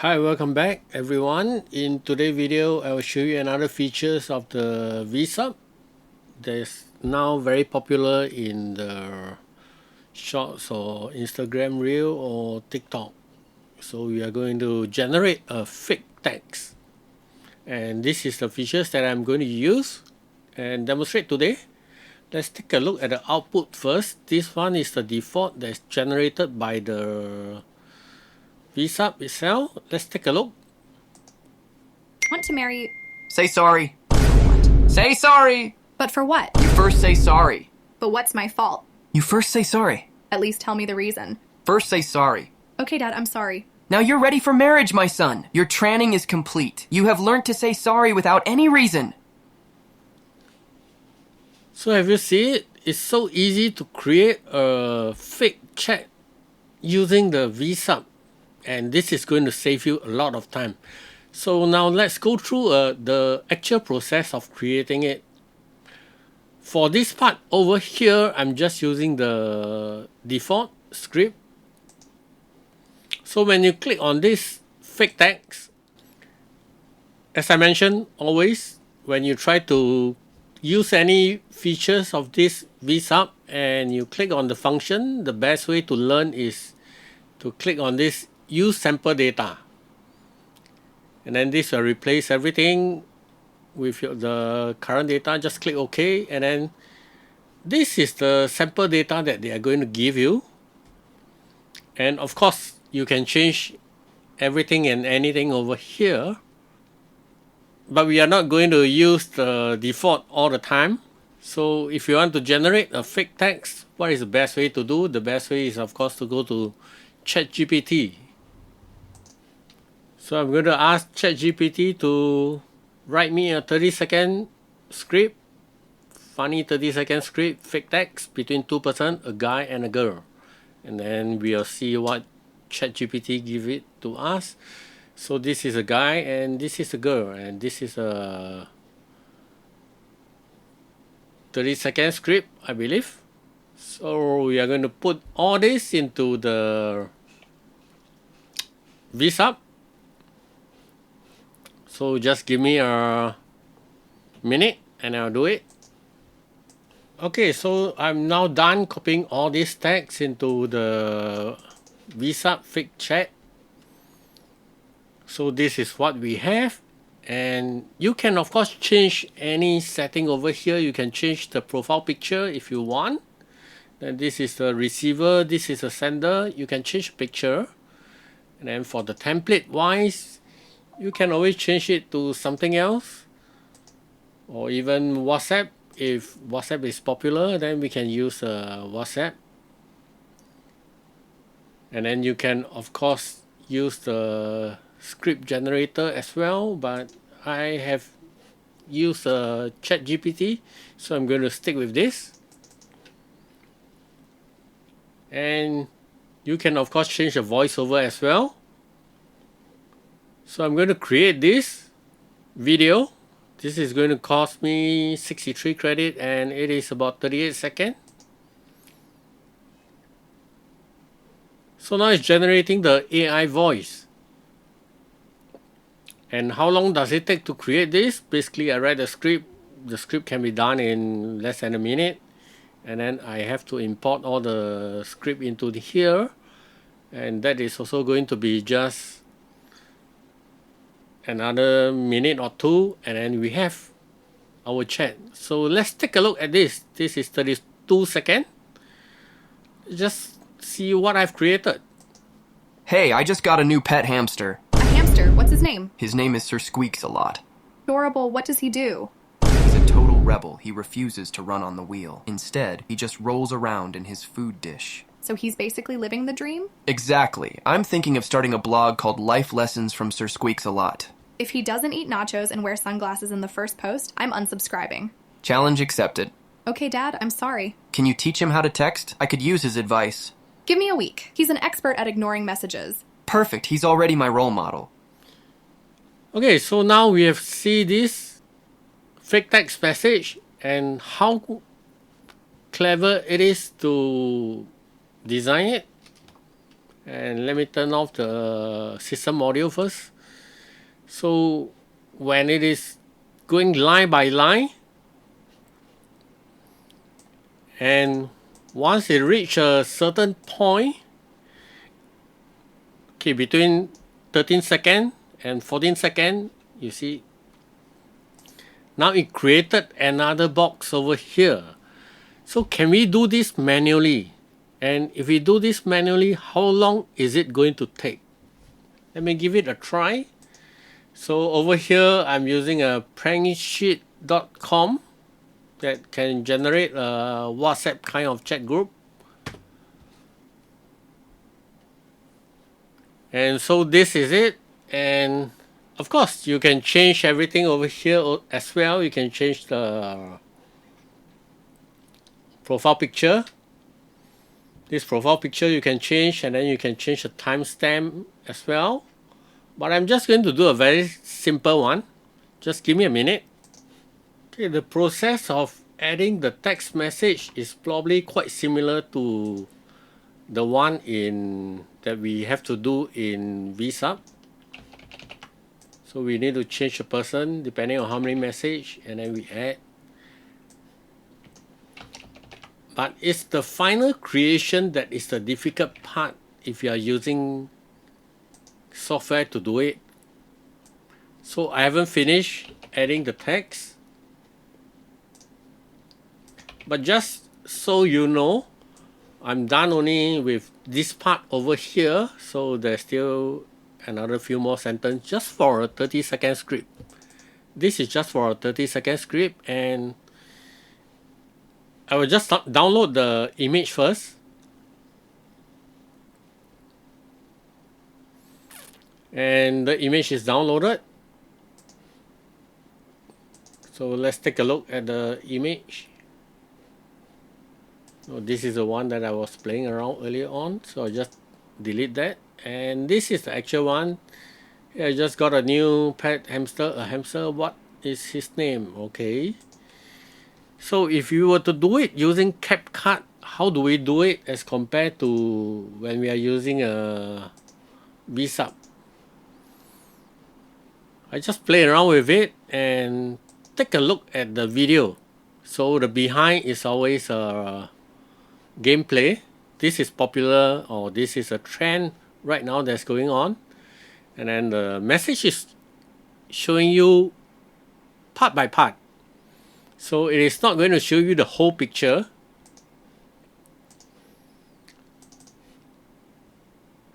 Hi, welcome back everyone. In today's video, I will show you another features of the Vsub that's now very popular in the Shorts or Instagram Reel or TikTok. So we are going to generate a fake text. And this is the features that I'm going to use and demonstrate today. Let's take a look at the output first. This one is the default that's generated by the Vsub itself. Let's take a look. Want to marry. Say sorry. What? Say sorry! But for what? You first say sorry. But what's my fault? You first say sorry. At least tell me the reason. First say sorry. Okay, Dad, I'm sorry. Now you're ready for marriage, my son. Your training is complete. You have learned to say sorry without any reason. So have you seen it? It's so easy to create a fake chat using the Vsub, and this is going to save you a lot of time. So now let's go through the actual process of creating it. For this part over here, I'm just using the default script. So when you click on this fake text, as I mentioned always, when you try to use any features of this Vsub and you click on the function, the best way to learn is to click on this use sample data. And then this will replace everything with the current data. Just click OK, and then this is the sample data that they are going to give you. And of course, you can change everything and anything over here. But we are not going to use the default all the time. So if you want to generate a fake text, what is the best way to do? The best way is, of course, to go to ChatGPT. So I'm going to ask ChatGPT to write me a 30-second script, funny 30-second script, fake text between two persons, a guy and a girl. And then we'll see what ChatGPT give it to us. So this is a guy and this is a girl, and this is a 30-second script, I believe. So we are going to put all this into the Vsub. So just give me a minute and I'll do it. Okay, so I'm now done copying all this text into the Vsub fake chat. So this is what we have, and you can of course change any setting over here. You can change the profile picture if you want. Then this is the receiver, this is the sender. You can change picture, and then for the template wise, you can always change it to something else, or even WhatsApp. If WhatsApp is popular, then we can use WhatsApp. And then you can of course use the script generator as well, but I have used ChatGPT, so I'm going to stick with this. And you can of course change the voiceover as well. So I'm going to create this video. This is going to cost me 63 credit and it is about 38 seconds. So now it's generating the AI voice. And how long does it take to create this? Basically, I read the script. The script can be done in less than a minute. And then I have to import all the script into here. And that is also going to be just another minute or two. And then we have our chat. So let's take a look at this. This is 32 seconds. Just see what I've created. Hey, I just got a new pet hamster. A hamster? What's his name? His name is Sir Squeaks-a-Lot. Adorable. What does he do? He's a total rebel. He refuses to run on the wheel. Instead, he just rolls around in his food dish. So he's basically living the dream? Exactly. I'm thinking of starting a blog called Life Lessons from Sir Squeaks-a-Lot. If he doesn't eat nachos and wear sunglasses in the first post, I'm unsubscribing. Challenge accepted. Okay, Dad, I'm sorry. Can you teach him how to text? I could use his advice. Give me a week. He's an expert at ignoring messages. Perfect. He's already my role model. Okay, so now we have seen this fake text message and how clever it is to design it. And let me turn off the system audio first. So when it is going line by line, and once it reach a certain point, okay, between 13 seconds and 14 seconds, you see, now it created another box over here. So can we do this manually? And if we do this manually, how long is it going to take? Let me give it a try. So over here, I'm using a pranksheet.com that can generate a WhatsApp kind of chat group. And so this is it. And of course, you can change everything over here as well. You can change the profile picture. This profile picture you can change, and then you can change the timestamp as well. But I'm just going to do a very simple one. Just give me a minute. Okay, the process of adding the text message is probably quite similar to the one that we have to do in Vsub. So we need to change the person depending on how many message, and then we add. But it's the final creation that is the difficult part if you are using software to do it. So I haven't finished adding the text. But just so you know, I'm done only with this part over here. So there's still another few more sentences just for a 30-second script. This is just for a 30-second script, and I will just download the image first. And the image is downloaded. So let's take a look at the image. So this is the one that I was playing around earlier on. So I just delete that. And this is the actual one. I just got a new pet hamster. A hamster. What is his name? Okay. So if you were to do it using Capcut, how do we do it as compared to when we are using a Vsub? I just play around with it and take a look at the video. So the behind is always a gameplay. This is popular, or this is a trend right now that's going on. And then the message is showing you part by part. So it is not going to show you the whole picture.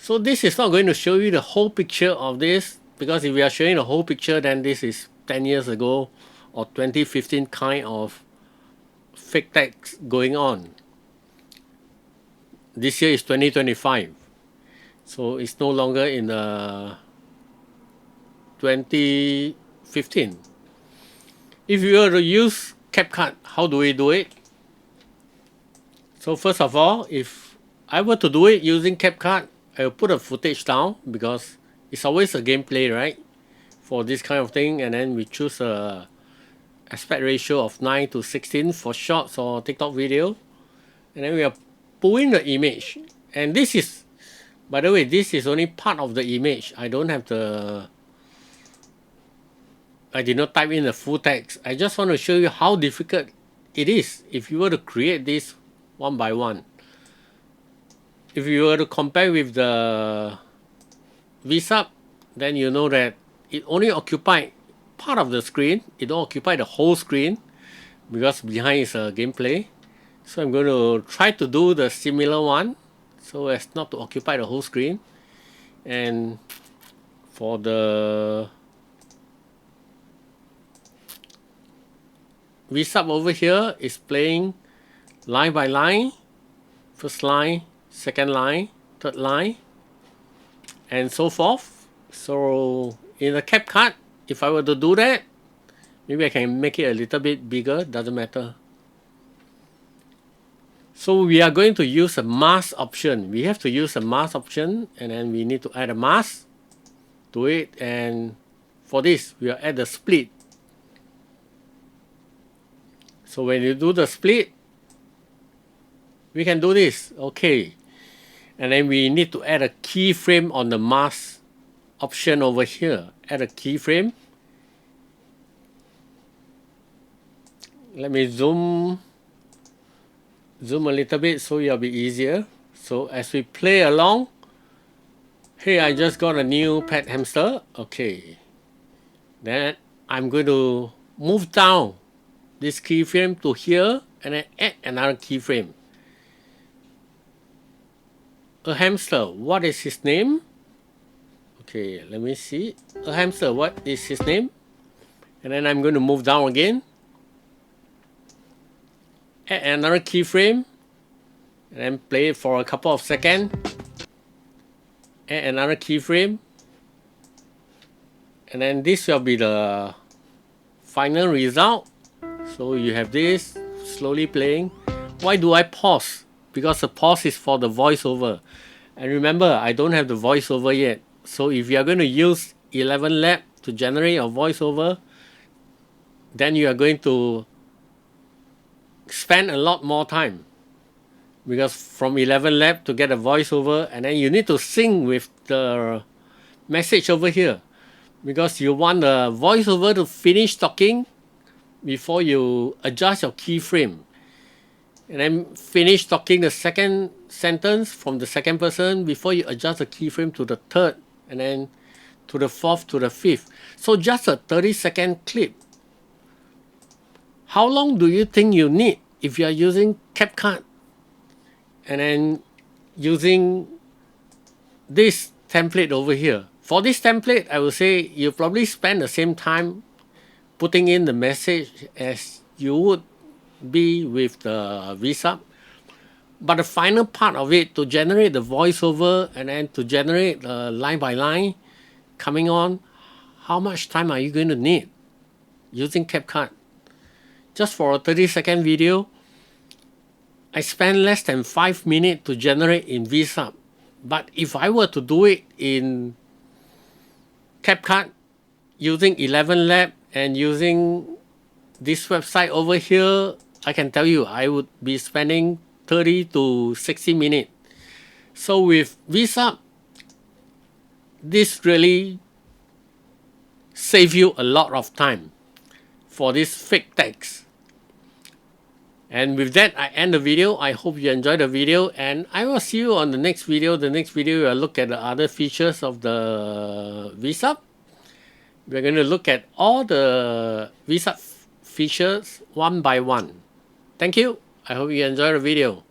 So this is not going to show you the whole picture of this, because if we are showing the whole picture, then this is 10 years ago or 2015 kind of fake text going on. This year is 2025. So it's no longer in 2015. If you were to use Capcut, how do we do it? So first of all, if I were to do it using Capcut, I will put a footage down, because it's always a gameplay, right? For this kind of thing, and then we choose a aspect ratio of 9:16 for shorts or TikTok video, and then we are pulling the image. And this is, by the way, this is only part of the image. I did not type in the full text. I just want to show you how difficult it is if you were to create this one by one. If you were to compare with the Vsub, then you know that it only occupies part of the screen. It don't occupy the whole screen, because behind is a gameplay. So I'm going to try to do the similar one so as not to occupy the whole screen. And for the Vsub over here is playing line by line, first line, second line, third line, and so forth. So in the Capcut, if I were to do that, maybe I can make it a little bit bigger, doesn't matter. So we are going to use a mask option. We have to use a mask option, and then we need to add a mask to it. And for this, we will add the split. So when you do the split, we can do this. Okay. And then we need to add a keyframe on the mask option over here. Add a keyframe. Let me zoom a little bit so it'll be easier. So as we play along, hey, I just got a new pet hamster. Okay. Then I'm going to move down this keyframe to here and then add another keyframe. A hamster, what is his name? Okay, let me see. A hamster, what is his name? And then I'm going to move down again. Add another keyframe. And then play it for a couple of seconds. Add another keyframe. And then this will be the final result. So you have this slowly playing. Why do I pause? Because the pause is for the voiceover. And remember, I don't have the voiceover yet. So if you are going to use 11 Lab to generate a voiceover, then you are going to spend a lot more time. Because from 11 Lab to get a voiceover, and then you need to sync with the message over here. Because you want the voiceover to finish talking before you adjust your keyframe. And then finish talking the second sentence from the second person before you adjust the keyframe to the third, and then to the fourth, to the fifth. So just a 30-second clip. How long do you think you need if you are using Capcut and then using this template over here? For this template, I would say you probably spend the same time putting in the message as you would be with the Vsub. But the final part of it, to generate the voiceover and then to generate line by line coming on, how much time are you going to need using Capcut? Just for a 30-second video, I spent less than 5 minutes to generate in Vsub. But if I were to do it in Capcut using 11 Lab and using this website over here, I can tell you I would be spending 30 to 60 minutes. So with Vsub, this really saves you a lot of time for this fake text. And with that, I end the video. I hope you enjoyed the video, and I will see you on the next video. The next video, we'll look at the other features of the Vsub. We're going to look at all the Vsub features one by one. Thank you. I hope you enjoyed the video.